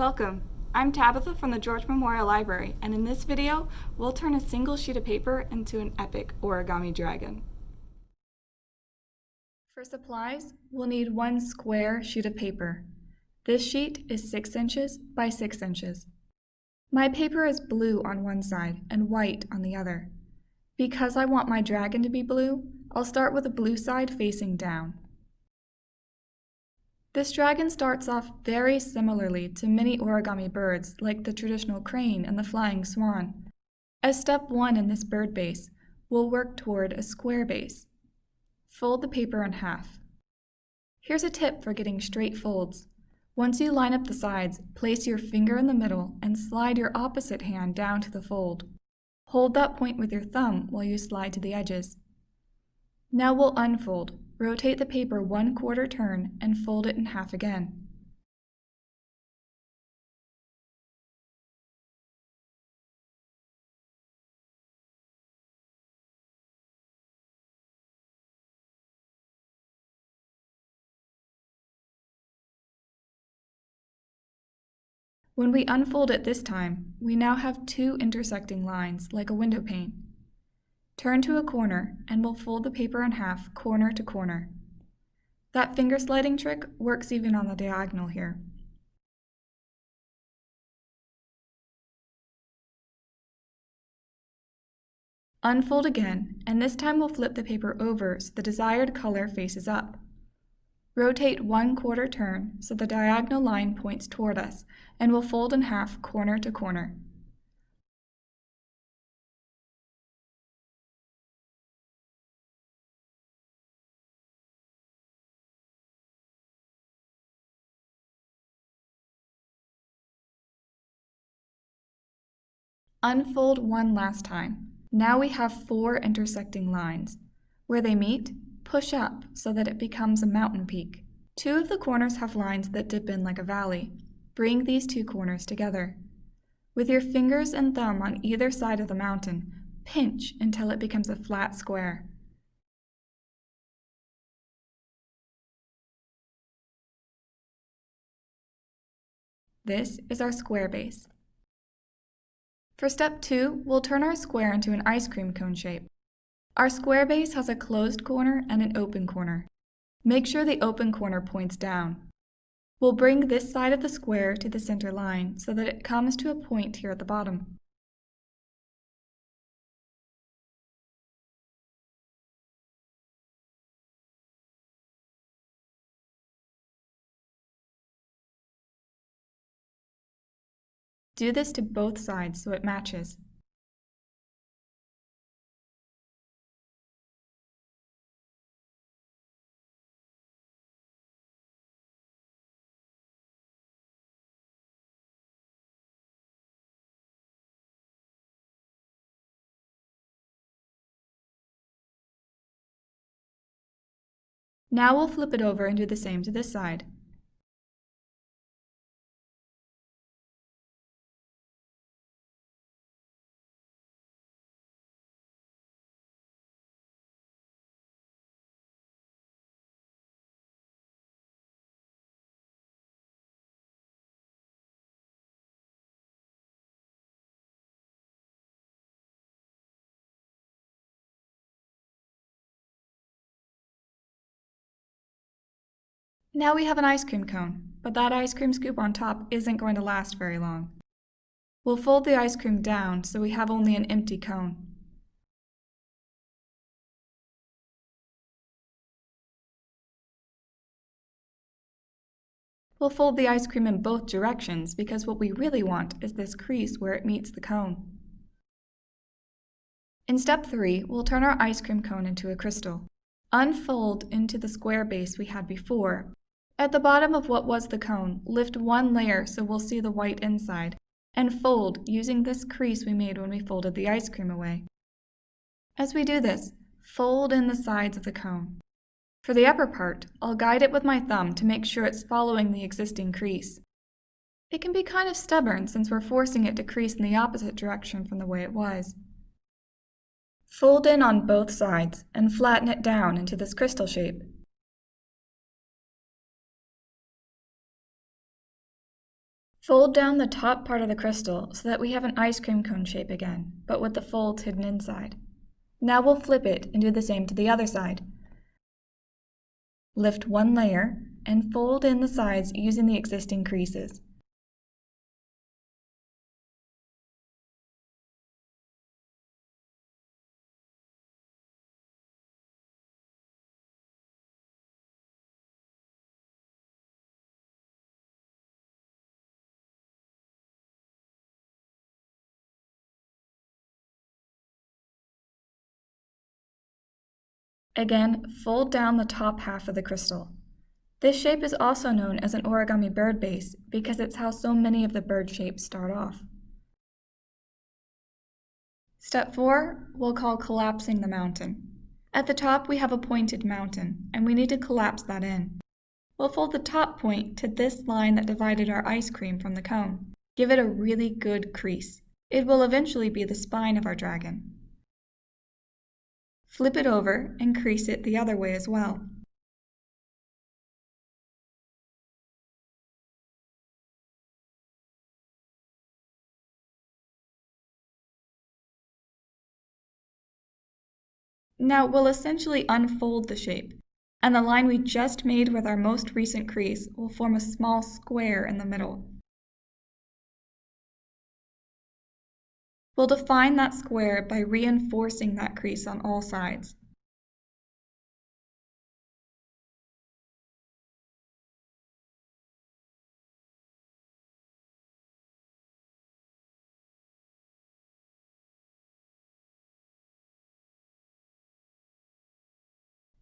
Welcome! I'm Tabitha from the George Memorial Library, and in this video, we'll turn a single sheet of paper into an epic origami dragon. For supplies, we'll need one square sheet of paper. This sheet is 6 inches by 6 inches. My paper is blue on one side and white on the other. Because I want my dragon to be blue, I'll start with the blue side facing down. This dragon starts off very similarly to many origami birds like the traditional crane and the flying swan. As step 1 in this bird base, we'll work toward a square base. Fold the paper in half. Here's a tip for getting straight folds. Once you line up the sides, place your finger in the middle and slide your opposite hand down to the fold. Hold that point with your thumb while you slide to the edges. Now we'll unfold. Rotate the paper 1/4 turn and fold it in half again. When we unfold it this time, we now have 2 intersecting lines like a window pane. Turn to a corner and we'll fold the paper in half corner to corner. That finger sliding trick works even on the diagonal here. Unfold again, and this time we'll flip the paper over so the desired color faces up. Rotate 1/4 turn so the diagonal line points toward us, and we'll fold in half corner to corner. Unfold one last time. Now we have 4 intersecting lines. Where they meet, push up so that it becomes a mountain peak. 2 of the corners have lines that dip in like a valley. Bring these 2 corners together. With your fingers and thumb on either side of the mountain, pinch until it becomes a flat square. This is our square base. For step 2, we'll turn our square into an ice cream cone shape. Our square base has a closed corner and an open corner. Make sure the open corner points down. We'll bring this side of the square to the center line so that it comes to a point here at the bottom. Do this to both sides so it matches. Now we'll flip it over and do the same to this side. Now we have an ice cream cone, but that ice cream scoop on top isn't going to last very long. We'll fold the ice cream down so we have only an empty cone. We'll fold the ice cream in both directions because what we really want is this crease where it meets the cone. In step 3, we'll turn our ice cream cone into a crystal. Unfold into the square base we had before. At the bottom of what was the cone, lift one layer so we'll see the white inside, and fold using this crease we made when we folded the ice cream away. As we do this, fold in the sides of the cone. For the upper part, I'll guide it with my thumb to make sure it's following the existing crease. It can be kind of stubborn since we're forcing it to crease in the opposite direction from the way it was. Fold in on both sides and flatten it down into this crystal shape. Fold down the top part of the crystal so that we have an ice cream cone shape again, but with the folds hidden inside. Now we'll flip it and do the same to the other side. Lift one layer and fold in the sides using the existing creases. Again, fold down the top half of the crystal. This shape is also known as an origami bird base because it's how so many of the bird shapes start off. Step 4, we'll call collapsing the mountain. At the top we have a pointed mountain, and we need to collapse that in. We'll fold the top point to this line that divided our ice cream from the cone. Give it a really good crease. It will eventually be the spine of our dragon. Flip it over and crease it the other way as well. Now we'll essentially unfold the shape, and the line we just made with our most recent crease will form a small square in the middle. We'll define that square by reinforcing that crease on all sides.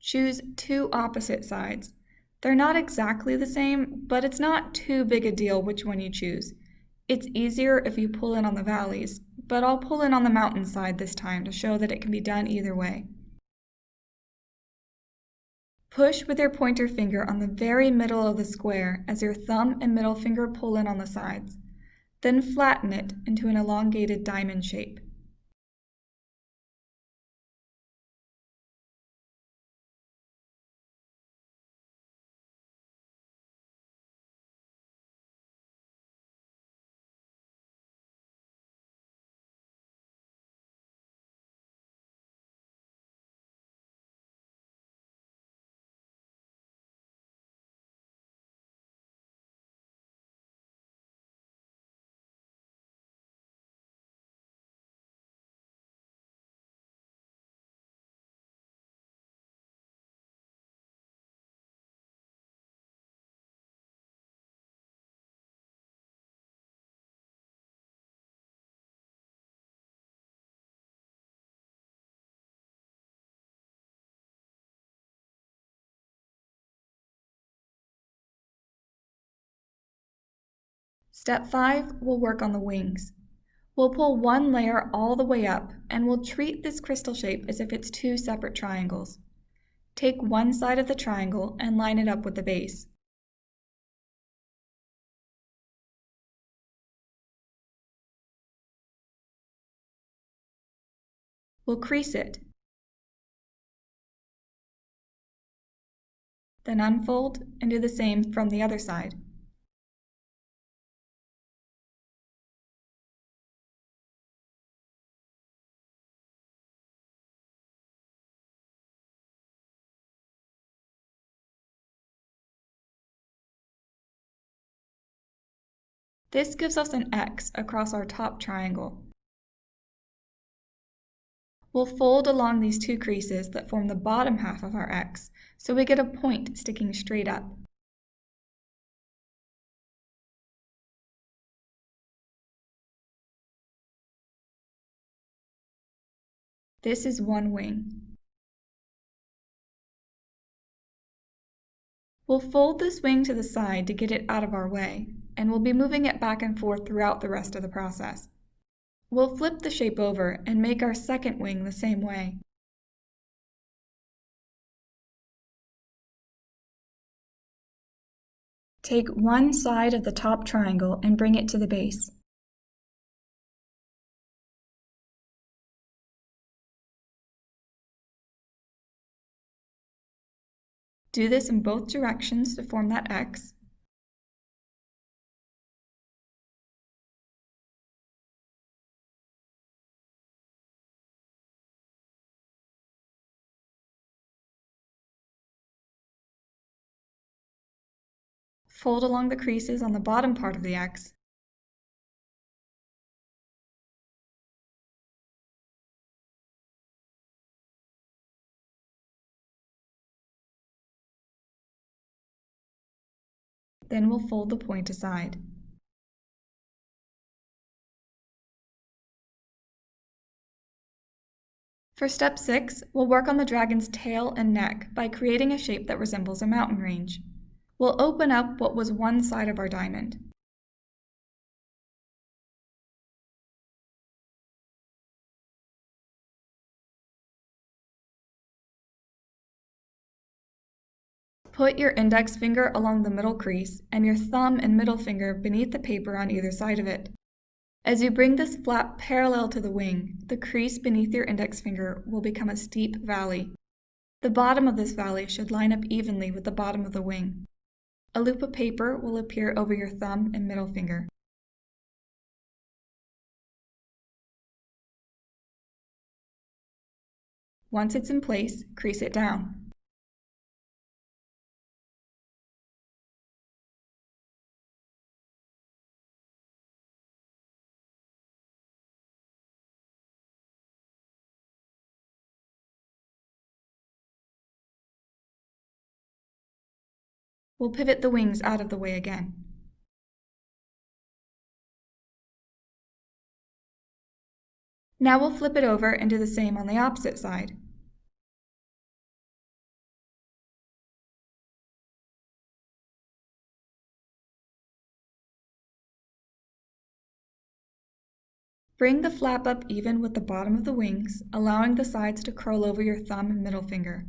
Choose two opposite sides. They're not exactly the same, but it's not too big a deal which one you choose. It's easier if you pull in on the valleys, but I'll pull in on the mountain side this time to show that it can be done either way. Push with your pointer finger on the very middle of the square as your thumb and middle finger pull in on the sides. Then flatten it into an elongated diamond shape. Step 5, we'll work on the wings. We'll pull one layer all the way up, and we'll treat this crystal shape as if it's two separate triangles. Take one side of the triangle and line it up with the base. We'll crease it. Then unfold and do the same from the other side. This gives us an X across our top triangle. We'll fold along these two creases that form the bottom half of our X, so we get a point sticking straight up. This is one wing. We'll fold this wing to the side to get it out of our way, and we'll be moving it back and forth throughout the rest of the process. We'll flip the shape over and make our second wing the same way. Take one side of the top triangle and bring it to the base. Do this in both directions to form that X. Fold along the creases on the bottom part of the X. Then we'll fold the point aside. For step 6, we'll work on the dragon's tail and neck by creating a shape that resembles a mountain range. We'll open up what was one side of our diamond. Put your index finger along the middle crease and your thumb and middle finger beneath the paper on either side of it. As you bring this flap parallel to the wing, the crease beneath your index finger will become a steep valley. The bottom of this valley should line up evenly with the bottom of the wing. A loop of paper will appear over your thumb and middle finger. Once it's in place, crease it down. We'll pivot the wings out of the way again. Now we'll flip it over and do the same on the opposite side. Bring the flap up even with the bottom of the wings, allowing the sides to curl over your thumb and middle finger.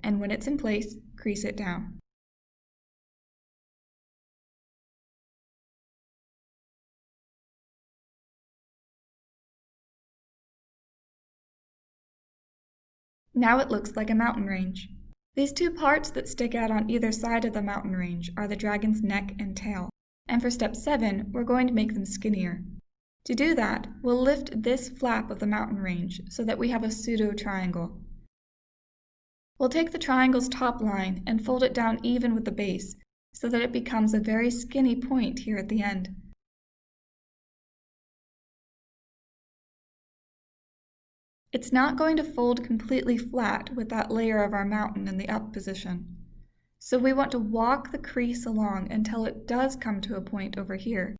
And when it's in place, crease it down. Now it looks like a mountain range. These two parts that stick out on either side of the mountain range are the dragon's neck and tail. And for step 7, we're going to make them skinnier. To do that, we'll lift this flap of the mountain range so that we have a pseudo-triangle. We'll take the triangle's top line and fold it down even with the base so that it becomes a very skinny point here at the end. It's not going to fold completely flat with that layer of our mountain in the up position. So we want to walk the crease along until it does come to a point over here.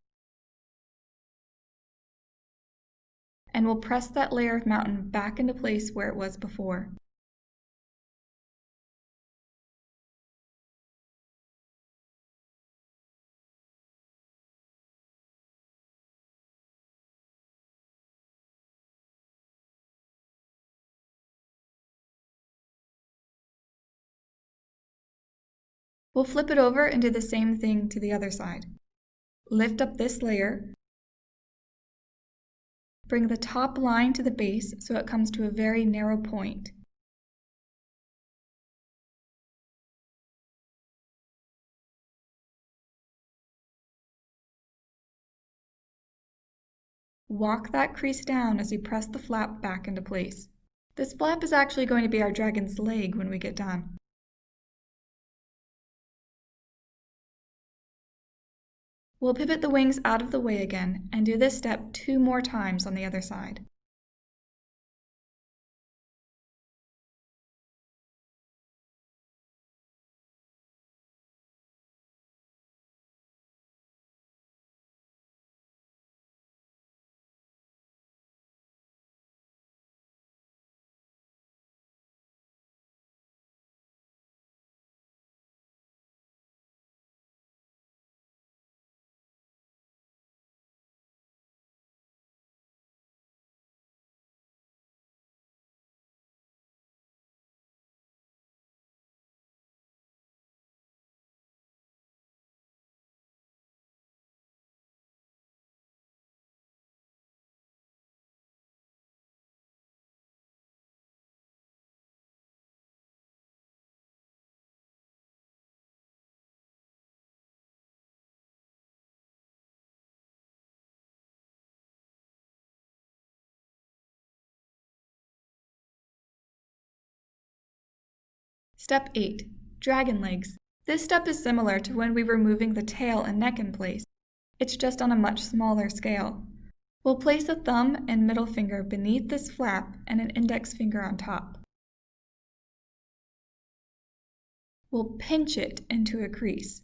And we'll press that layer of mountain back into place where it was before. We'll flip it over and do the same thing to the other side. Lift up this layer, bring the top line to the base so it comes to a very narrow point. Walk that crease down as you press the flap back into place. This flap is actually going to be our dragon's leg when we get done. We'll pivot the wings out of the way again and do this step 2 more times on the other side. Step 8. Dragon legs. This step is similar to when we were moving the tail and neck in place. It's just on a much smaller scale. We'll place a thumb and middle finger beneath this flap and an index finger on top. We'll pinch it into a crease.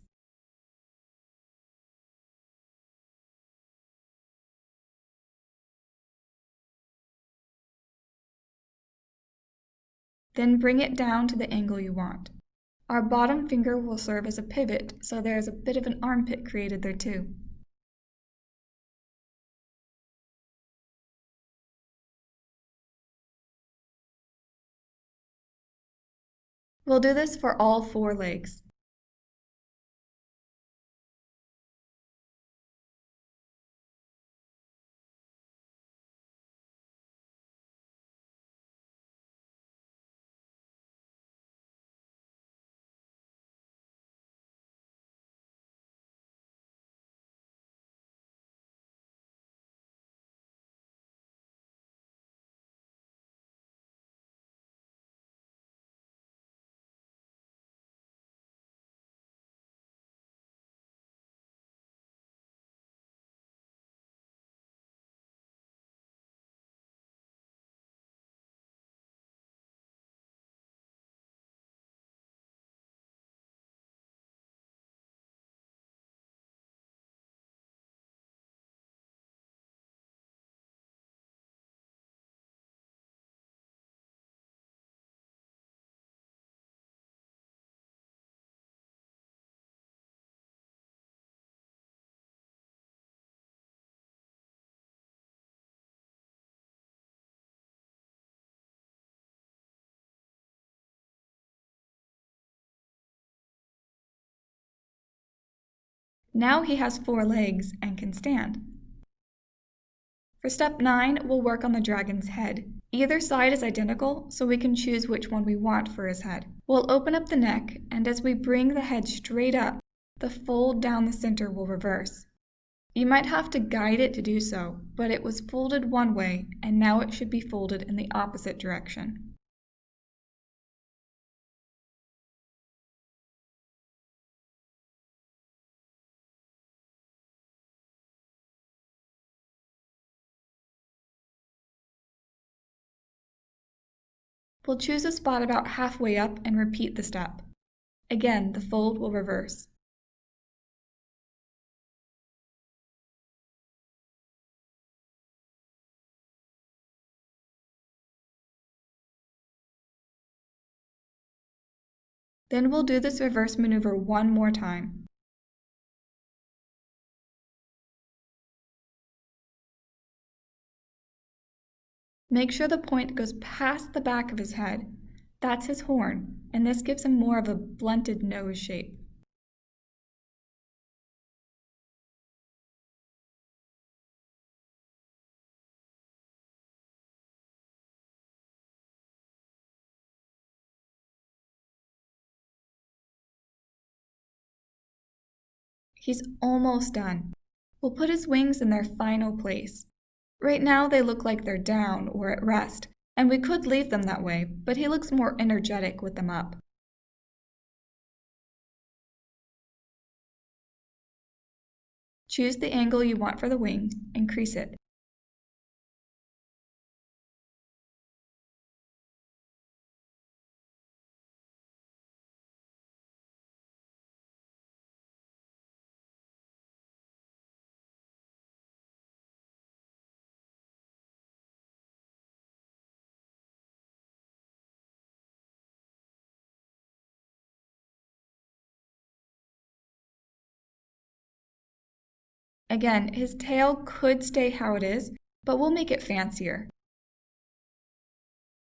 Then bring it down to the angle you want. Our bottom finger will serve as a pivot, so there is a bit of an armpit created there too. We'll do this for all 4 legs. Now he has 4 legs and can stand. For step 9, we'll work on the dragon's head. Either side is identical, so we can choose which one we want for his head. We'll open up the neck, and as we bring the head straight up, the fold down the center will reverse. You might have to guide it to do so, but it was folded one way, and now it should be folded in the opposite direction. We'll choose a spot about halfway up and repeat the step. Again, the fold will reverse. Then we'll do this reverse maneuver one more time. Make sure the point goes past the back of his head. That's his horn, and this gives him more of a blunted nose shape. He's almost done. We'll put his wings in their final place. Right now they look like they're down or at rest, and we could leave them that way, but he looks more energetic with them up. Choose the angle you want for the wing and crease it. Again, his tail could stay how it is, but we'll make it fancier.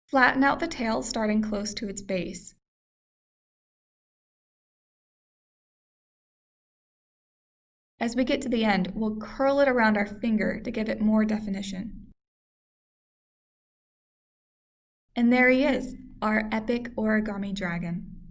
Flatten out the tail starting close to its base. As we get to the end, we'll curl it around our finger to give it more definition. And there he is, our epic origami dragon.